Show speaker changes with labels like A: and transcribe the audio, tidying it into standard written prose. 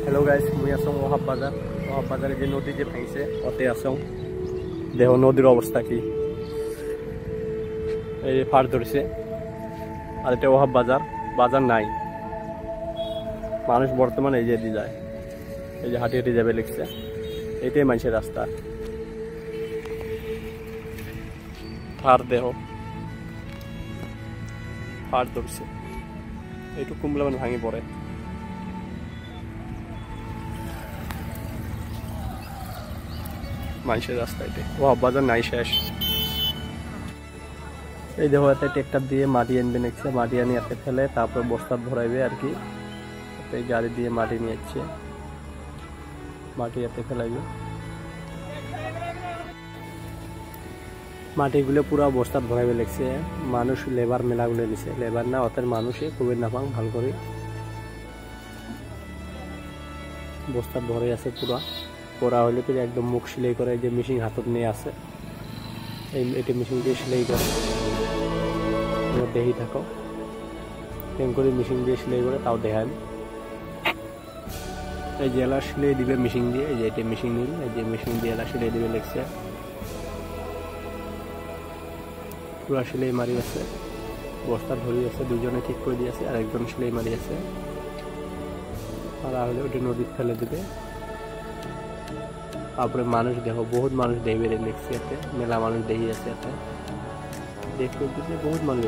A: Hello guys, मुझे आसाम ओहाब बाजार जे नदी जे भांगছে ওতে আসাম। দেখো নদীর অবস্থা কি, এই যে ফাড় ধরছে। আর এটা ওহাব বাজার নাই, মানুষ বর্তমানে এই যে দিয়ে যায়, এই যে হাঁটি হাঁটি যাবে লিখছে। এইটাই মানুষের রাস্তা। ফাড় দেখো, ফাড় ধরছে, এইটুকু কুমলা মানে ভাঙি পড়ে। মানুষের রাস্তা এটাই, ওহাব বাজার নাই শেষ। এই দেখো এতে ট্রেক্টর দিয়ে মাটি আনবে নিচ্ছে, মাটি আনি এতে ফেলে তারপর বস্তা ভরাইবে আর কি। এই গাড়ি দিয়ে মাটি নিয়ে যাচ্ছে, মাটি এতে ফেলাইবে। মাটিগুলো পুরো বস্তা ভরাইবে লাগছে। মানুষ লেবার মেলাগুলো নিছে, লেবার না অতের মানুষে খুবই নাপাং ভাল করে বস্তা ভরে আছে পুরা। করা হলে তো একদম মুখ সেলাই করে, যে মেশিন হাতত নিয়ে আছে, এটা মেশিন দিয়ে সেলাই করে। দেখি থাকো কেমন করে মেশিন দিয়ে সেলাই করে, তাও দেখান। এই যে এলা সেলাই দিবে মেশিন দিয়ে, এই যে এটা মেশিন নিল, এই যে মেশিন দিয়ে এলা সেলাই দিবে লেগছে। পুরা সেলাই মারি আছে, বস্তা ধরি আছে, দুজনে ঠিক করে দিয়েছে, আর একজন সেলাই মারি আছে। আর হলে ওটা নদীতে ফেলে দিবে। তারপরে মানুষ দেখো, বহুত মানুষ দেখবে লিখছে, এতে মেলা মানুষ দেখি আছে, এতে দেখতে বহুত মানুষ।